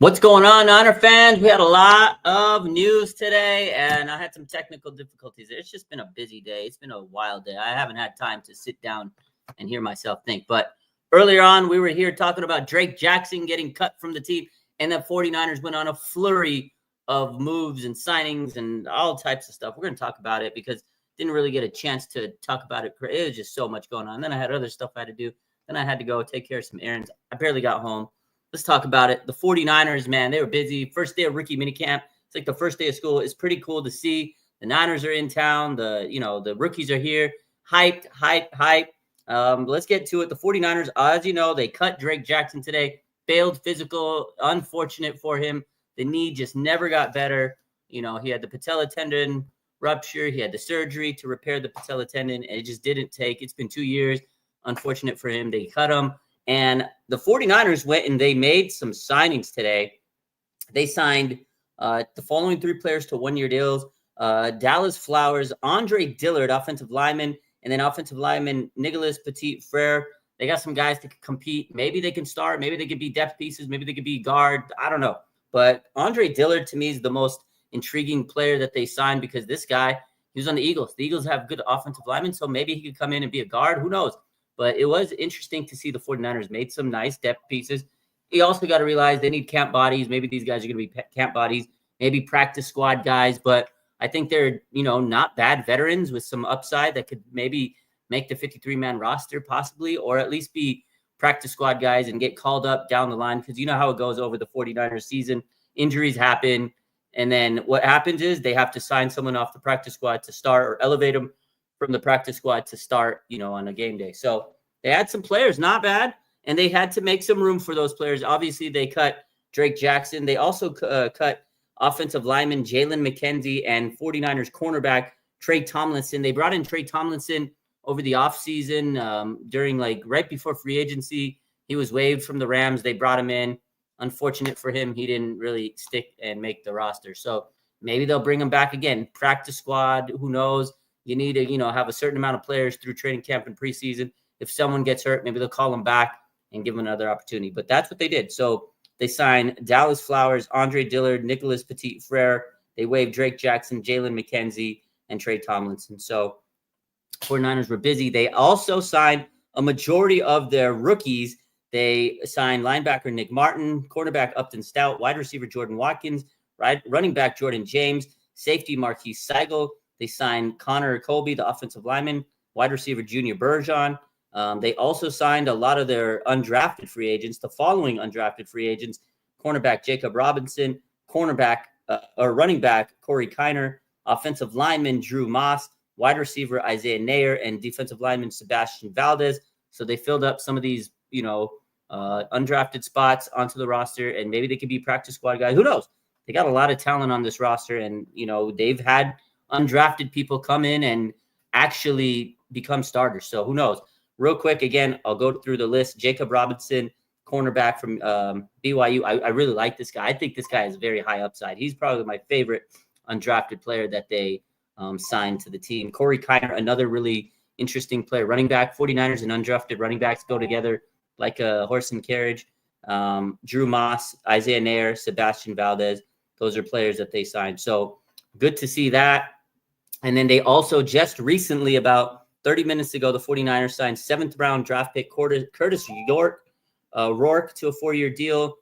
What's going on, Niner fans? We had a lot of news today, and I had some technical difficulties. It's just been a busy day. It's been a wild day. I haven't had time to sit down and hear myself think. But earlier on, we were here talking about Drake Jackson getting cut from the team, and the 49ers went on a flurry of moves and signings and all types of stuff. We're going to talk about it because didn't really get a chance to talk about it. It was just so much going on. Then I had other stuff I had to do. Then I had to go take care of some errands. I barely got home. Let's talk about it. The 49ers, man, they were busy. First day of rookie minicamp. It's like the first day of school. It's pretty cool to see. The Niners are in town. The rookies are here. Hyped. Let's get to it. The 49ers, as you know, they cut Drake Jackson today. Failed physical. Unfortunate for him. The knee just never got better. He had the patella tendon rupture. He had the surgery to repair the patella tendon, and it just didn't take. It's been 2 years. Unfortunate for him. They cut him. And the 49ers went and they made some signings today. They signed the following 3 players to 1-year deals. Dallas Flowers, Andre Dillard, offensive lineman, and then offensive lineman Nicholas Petit-Frere. They got some guys to compete. Maybe they can start. Maybe they could be depth pieces. Maybe they could be guard. I don't know. But Andre Dillard, to me, is the most intriguing player that they signed because this guy, he was on the Eagles. The Eagles have good offensive linemen, so maybe he could come in and be a guard. Who knows? But it was interesting to see the 49ers made some nice depth pieces. You also got to realize they need camp bodies. Maybe these guys are going to be camp bodies, maybe practice squad guys. But I think they're, not bad veterans with some upside that could maybe make the 53-man roster possibly, or at least be practice squad guys and get called up down the line. Because you know how it goes over the 49ers season. Injuries happen. And then what happens is they have to sign someone off the practice squad to start or elevate them from the practice squad to start, on a game day. So they had some players, not bad, and they had to make some room for those players. Obviously, they cut Drake Jackson. They also cut offensive lineman Jalen McKenzie and 49ers cornerback Trey Tomlinson. They brought in Trey Tomlinson over the offseason during right before free agency. He was waived from the Rams. They brought him in. Unfortunate for him, he didn't really stick and make the roster. So maybe they'll bring him back again. Practice squad, who knows? You need to, have a certain amount of players through training camp and preseason. If someone gets hurt, maybe they'll call them back and give them another opportunity. But that's what they did. So they signed Dallas Flowers, Andre Dillard, Nicholas Petit-Frere. They waived Drake Jackson, Jalen McKenzie, and Trey Tomlinson. So 49ers were busy. They also signed a majority of their rookies. They signed linebacker Nick Martin, cornerback Upton Stout, wide receiver Jordan Watkins, running back Jordan James, safety Marquise Seigel. They signed Connor Colby, the offensive lineman, wide receiver Junior Bergeron. They also signed a lot of their undrafted free agents, the following undrafted free agents: cornerback Jacob Robinson, running back Corey Kiner, offensive lineman Drew Moss, wide receiver Isaiah Nair, and defensive lineman Sebastian Valdez. So they filled up some of these, undrafted spots onto the roster, and maybe they could be practice squad guys. Who knows? They got a lot of talent on this roster, and, they've had undrafted people come in and actually become starters. So who knows? Real quick, again, I'll go through the list. Jacob Robinson, cornerback from BYU. I really like this guy. I think this guy is very high upside. He's probably my favorite undrafted player that they signed to the team. Corey Kiner, another really interesting player. Running back, 49ers and undrafted running backs go together like a horse and carriage. Drew Moss, Isaiah Nair, Sebastian Valdez. Those are players that they signed. So good to see that. And then they also just recently, about 30 minutes ago, the 49ers signed 7th-round draft pick Curtis Rourke to a 4-year deal.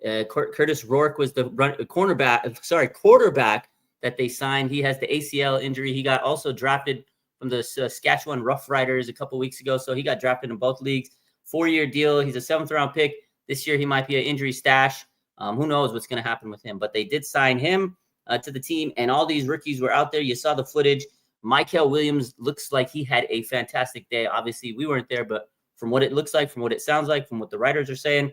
Curtis Rourke was the quarterback that they signed. He has the ACL injury. He got also drafted from the Saskatchewan Roughriders a couple weeks ago, so he got drafted in both leagues. 4-year deal. He's a 7th-round pick. This year he might be an injury stash. Who knows what's going to happen with him? But they did sign him to the team, and all these rookies were out there. You saw the footage. Michael Williams looks like he had a fantastic day. Obviously, we weren't there, but from what it looks like, from what it sounds like, from what the writers are saying,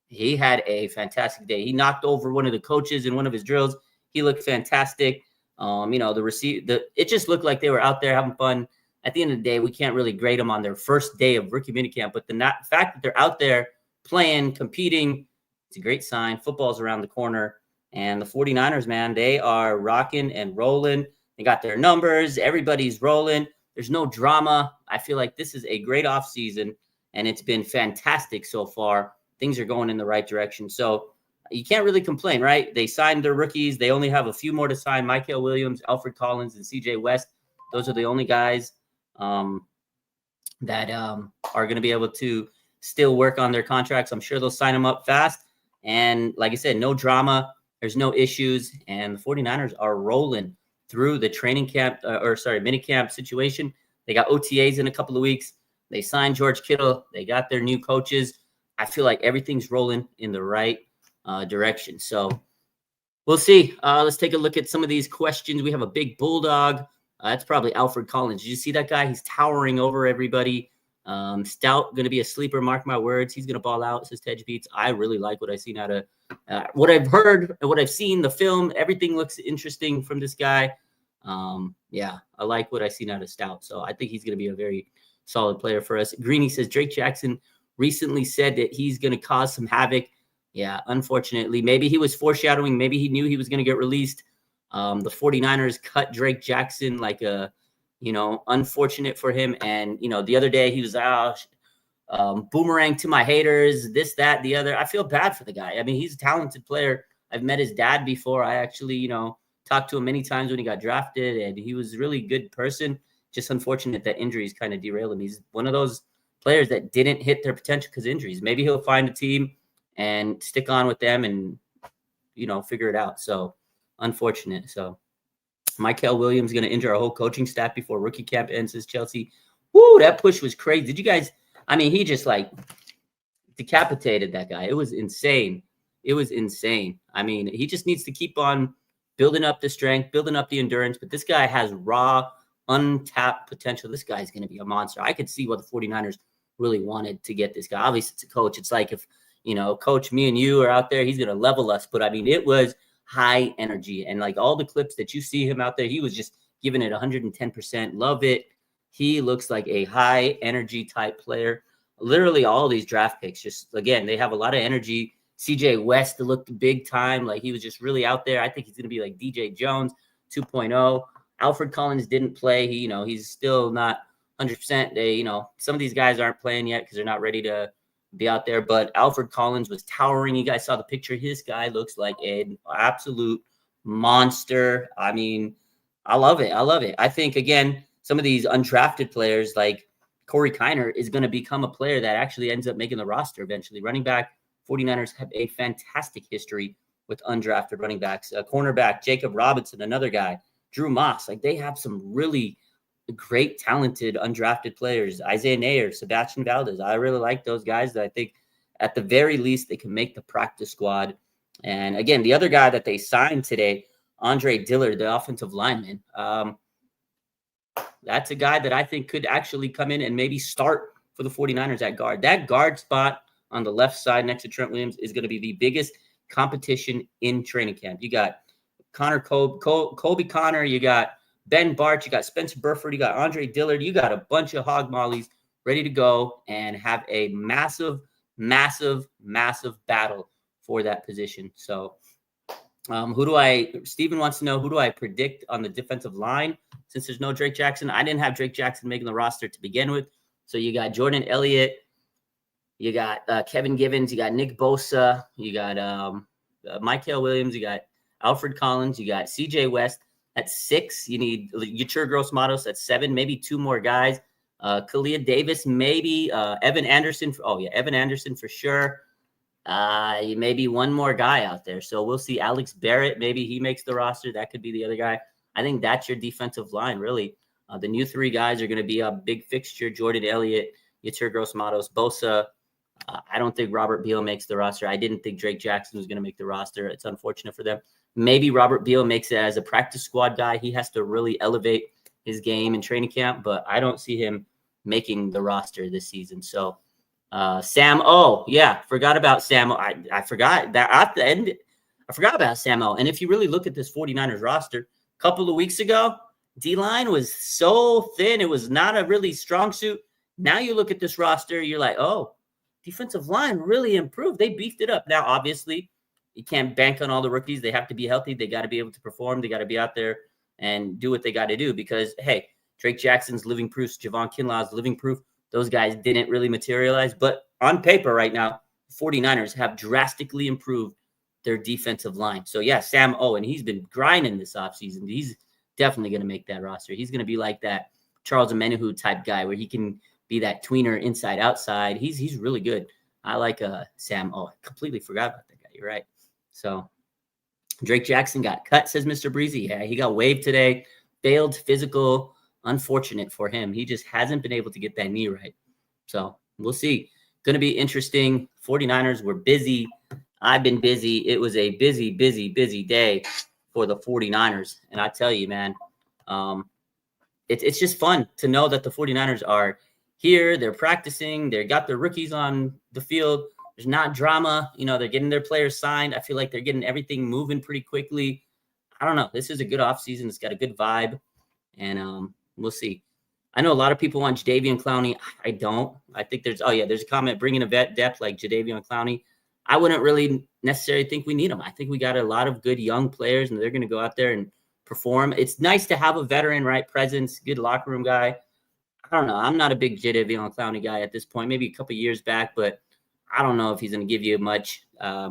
he had a fantastic day. He knocked over one of the coaches in one of his drills. He looked fantastic. It just looked like they were out there having fun. At the end of the day, we can't really grade them on their first day of rookie minicamp, but the fact that they're out there playing, competing, it's a great sign. Football's around the corner. And the 49ers, man, they are rocking and rolling. They got their numbers. Everybody's rolling. There's no drama. I feel like this is a great offseason, and it's been fantastic so far things are going in the right direction. So you can't really complain, right? They signed their rookies. They only have a few more to sign. Michael Williams, Alfred Collins, and CJ West. Those are the only guys that are going to be able to still work on their contracts. I'm sure they'll sign them up fast. And like I said, no drama. There's no issues. And the 49ers are rolling through the training camp, mini camp situation. They got OTAs in a couple of weeks. They signed George Kittle. They got their new coaches. I feel like everything's rolling in the right direction. So we'll see. Let's take a look at some of these questions. We have a big bulldog. That's probably Alfred Collins. Did you see that guy? He's towering over everybody. Stout, going to be a sleeper. Mark my words. He's going to ball out, says Tej Beats. I really like what I've seen out of what I've heard and what I've seen, the film. Everything looks interesting from this guy. Yeah, I like what I've seen out of Stout. So I think he's going to be a very solid player for us. Greeny says Drake Jackson recently said that he's going to cause some havoc. Yeah, unfortunately. Maybe he was foreshadowing. Maybe he knew he was going to get released. The 49ers cut Drake Jackson like a, unfortunate for him. And, the other day he was boomerang to my haters, this, that, the other. I feel bad for the guy. I mean, he's a talented player. I've met his dad before. I actually, talked to him many times when he got drafted, and he was a really good person. Just unfortunate that injuries kind of derailed him. He's one of those players that didn't hit their potential because injuries. Maybe he'll find a team and stick on with them and, figure it out. So unfortunate. So Michael Williams going to injure our whole coaching staff before rookie camp ends, says Chelsea. Woo, that push was crazy. Did you guys, he just decapitated that guy. It was insane. He just needs to keep on building up the strength, building up the endurance. But this guy has raw, untapped potential. This guy's going to be a monster. I could see what the 49ers really wanted to get this guy. Obviously, it's a coach. It's like if, coach, me and you are out there, he's going to level us. But, it was high energy. And like all the clips that you see him out there, he was just giving it 110%. Love it. He looks like a high energy type player. Literally all these draft picks, just, again, they have a lot of energy. CJ West looked big time. Like he was just really out there. I think he's going to be like DJ Jones 2.0. Alfred Collins didn't play. He's still not 100%. They, some of these guys aren't playing yet because they're not ready to be out there. But Alfred Collins was towering. You guys saw the picture. His guy looks like an absolute monster. I love it. I think, again, some of these undrafted players like Corey Kiner is going to become a player that actually ends up making the roster eventually. Running back, 49ers have a fantastic history with undrafted running backs. Cornerback, Jacob Robinson, another guy. Drew Moss. They have some really great, talented, undrafted players. Isaiah Nayer, Sebastian Valdez. I really like those guys that I think at the very least they can make the practice squad. And again, the other guy that they signed today, Andre Dillard, the offensive lineman. That's a guy that I think could actually come in and maybe start for the 49ers at guard. That guard spot on the left side next to Trent Williams is going to be the biggest competition in training camp. You got Colby Connor, you got Ben Barch, you got Spencer Burford, you got Andre Dillard, you got a bunch of hog mollies ready to go and have a massive battle for that position. So Steven wants to know, who do I predict on the defensive line? Since there's no Drake Jackson, I didn't have Drake Jackson making the roster to begin with. So you got Jordan Elliott, you got Kevin Givens, you got Nick Bosa, you got Michael Williams, you got Alfred Collins, you got CJ West. That's 6. You need Yatur Gross-Matos. That's 7, maybe 2 more guys. Kalia Davis, maybe Evan Anderson. Evan Anderson for sure. Maybe one more guy out there. So we'll see. Alex Barrett, maybe he makes the roster. That could be the other guy. I think that's your defensive line, really. The new 3 guys are going to be a big fixture. Jordan Elliott, Yatur Gross-Matos, Bosa. I don't think Robert Beal makes the roster. I didn't think Drake Jackson was going to make the roster. It's unfortunate for them. Maybe Robert Beal makes it as a practice squad guy. He has to really elevate his game in training camp, but I don't see him making the roster this season. So Sam O, forgot about Sam O. I forgot that at the end. I forgot about Sam O. And if you really look at this 49ers roster, a couple of weeks ago, D-line was so thin. It was not a really strong suit. Now you look at this roster, you're like, oh, defensive line really improved. They beefed it up. Now, obviously, you can't bank on all the rookies. They have to be healthy. They got to be able to perform. They got to be out there and do what they got to do because, hey, Drake Jackson's living proof. Javon Kinlaw's living proof. Those guys didn't really materialize. But on paper right now, 49ers have drastically improved their defensive line. So, yeah, Sam Owen, he's been grinding this offseason. He's definitely going to make that roster. He's going to be like that Charles Omenihu type guy where he can be that tweener inside outside. He's really good. I like Sam. Oh, I completely forgot about that guy. You're right. So Drake Jackson got cut, says Mr. Breezy. Yeah, he got waived today. Failed physical. Unfortunate for him. He just hasn't been able to get that knee right. So we'll see. Going to be interesting. 49ers were busy. I've been busy. It was a busy, busy, busy day for the 49ers. And I tell you, man, it's just fun to know that the 49ers are here. They're practicing. They got their rookies on the field. There's not drama. You know, they're getting their players signed. I feel like they're getting everything moving pretty quickly. I don't know. This is a good offseason. It's got a good vibe. And we'll see. I know a lot of people want Javian Clowney. I don't. I think there's a comment bringing a vet depth like Javian Clowney. I wouldn't really necessarily think we need him. I think we got a lot of good young players, and they're going to go out there and perform. It's nice to have a veteran, right? Presence, good locker room guy. I don't know. I'm not a big Javian Clowney guy at this point. Maybe a couple years back, but I don't know if he's going to give you much. I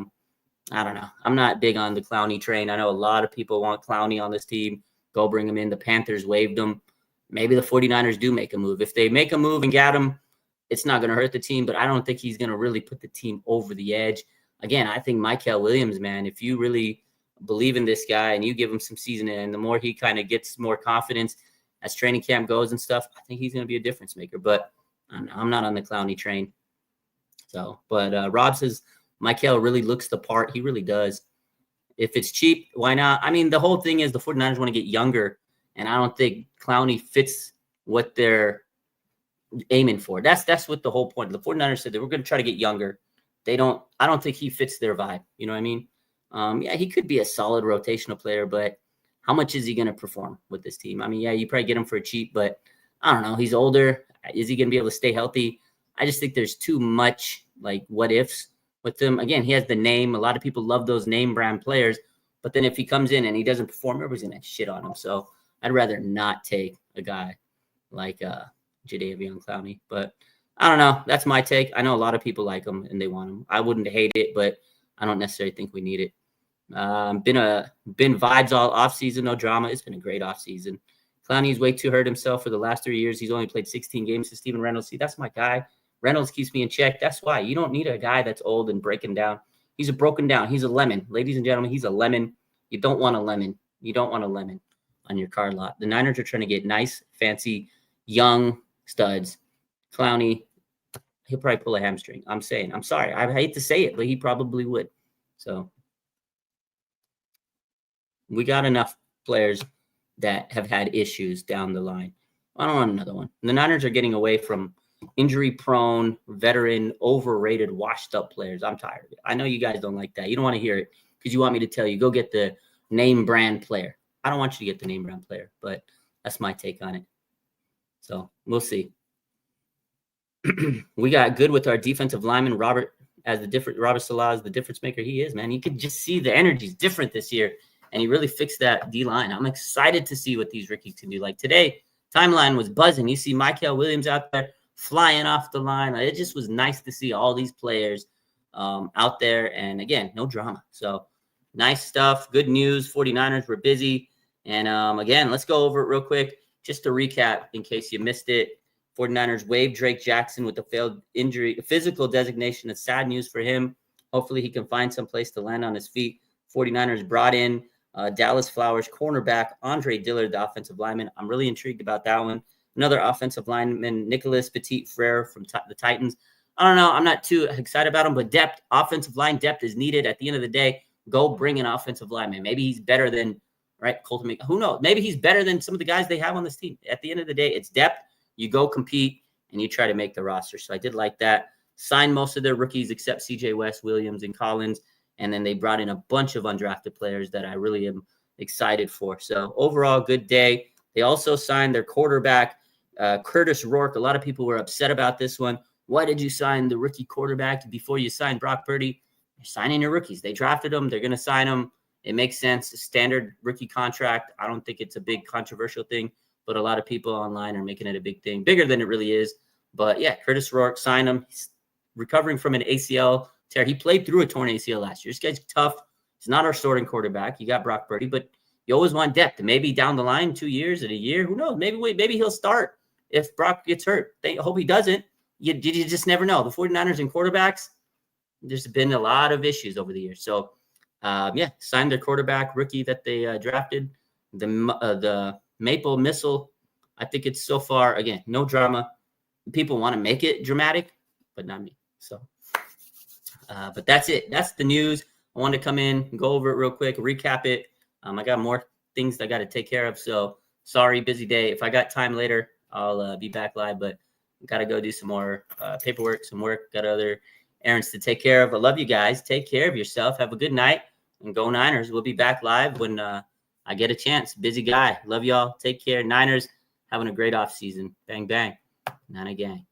don't know. I'm not big on the Clowney train. I know a lot of people want Clowney on this team. Go bring him in. The Panthers waived him. Maybe the 49ers do make a move. If they make a move and get him, it's not going to hurt the team, but I don't think he's going to really put the team over the edge. Again, I think Michael Williams, man, if you really believe in this guy and you give him some seasoning, and the more he kind of gets more confidence as training camp goes and stuff, I think he's going to be a difference maker. But I'm not on the Clowney train. So, but Rob says Michael really looks the part. He really does. If it's cheap, why not? I mean, the whole thing is the 49ers want to get younger, and I don't think Clowney fits what they're aiming for. That's what the whole point. The 49ers said that we're going to try to get younger. I don't think he fits their vibe. You know what I mean? Yeah, he could be a solid rotational player, but how much is he going to perform with this team? I mean, yeah, you probably get him for cheap, but I don't know. He's older. Is he going to be able to stay healthy? I just think there's too much like what ifs with him. Again, he has the name. A lot of people love those name brand players, but then if he comes in and he doesn't perform, everybody's going to shit on him. So I'd rather not take a guy like Jadeveon Clowney, but I don't know. That's my take. I know a lot of people like him and they want him. I wouldn't hate it, but I don't necessarily think we need it. Been vibes all off season, no drama. It's been a great off season. Clowney's way too hurt himself for the last 3 years. He's only played 16 games to Steven Reynolds. See, that's my guy. Reynolds keeps me in check. That's why you don't need a guy that's old and breaking down. He's a broken down. He's a lemon. Ladies and gentlemen, he's a lemon. You don't want a lemon. You don't want a lemon on your car lot. The Niners are trying to get nice, fancy, young studs. Clowney, he'll probably pull a hamstring. I'm saying. I'm sorry. I hate to say it, but he probably would. So we got enough players that have had issues down the line. I don't want another one. The Niners are getting away from injury-prone, veteran, overrated, washed-up players. I'm tired of it. I know you guys don't like that. You don't want to hear it because you want me to tell you, go get the name brand player. I don't want you to get the name brand player, but that's my take on it. So we'll see. We got good with our defensive lineman, Robert Salah is the difference maker he is, man. You could just see the energy's different this year, and he really fixed that D-line. I'm excited to see what these rookies can do. Like today, timeline was buzzing. You see Michael Williams out there flying off the line. It just was nice to see all these players out there. And again, no drama. So nice stuff. Good news. 49ers were busy. And again, let's go over it real quick. Just to recap, in case you missed it, 49ers waived Drake Jackson with the failed injury, physical designation. It's sad news for him. Hopefully he can find some place to land on his feet. 49ers brought in Dallas Flowers, cornerback, Andre Dillard, the offensive lineman. I'm really intrigued about that one. Another offensive lineman, Nicholas Petit-Frere from the Titans. I don't know. I'm not too excited about him, but depth, offensive line depth is needed. At the end of the day, go bring an offensive lineman. Maybe he's better than, right, Colton McKay. Who knows? Maybe he's better than some of the guys they have on this team. At the end of the day, it's depth. You go compete, and you try to make the roster. So I did like that. Signed most of their rookies except C.J. West, Williams, and Collins. And then they brought in a bunch of undrafted players that I really am excited for. So overall, good day. They also signed their quarterback, Curtis Rourke. A lot of people were upset about this one. Why did you sign the rookie quarterback before you signed Brock Purdy? You're signing your rookies. They drafted them. They're going to sign them. It makes sense. A standard rookie contract. I don't think it's a big controversial thing, but a lot of people online are making it a big thing, bigger than it really is. But yeah, Curtis Rourke, signed him. He's recovering from an ACL tear. He played through a torn ACL last year. This guy's tough. He's not our starting quarterback. You got Brock Purdy, but you always want depth. And maybe down the line, 2 years, in a year, who knows? Maybe he'll start if Brock gets hurt. I hope he doesn't. You just never know. The 49ers and quarterbacks, there's been a lot of issues over the years. So, signed their quarterback rookie that they drafted, the Maple Missile. I think it's so far, again, no drama. People want to make it dramatic, but not me. So, but that's it. That's the news. I wanted to come in, go over it real quick, recap it. I got more things I got to take care of. So sorry, busy day. If I got time later, I'll be back live, but got to go do some more paperwork, some work, got other errands to take care of. I love you guys. Take care of yourself. Have a good night, and go Niners. We'll be back live when I get a chance. Busy guy. Love y'all. Take care. Niners having a great off season. Bang, bang. Niner gang.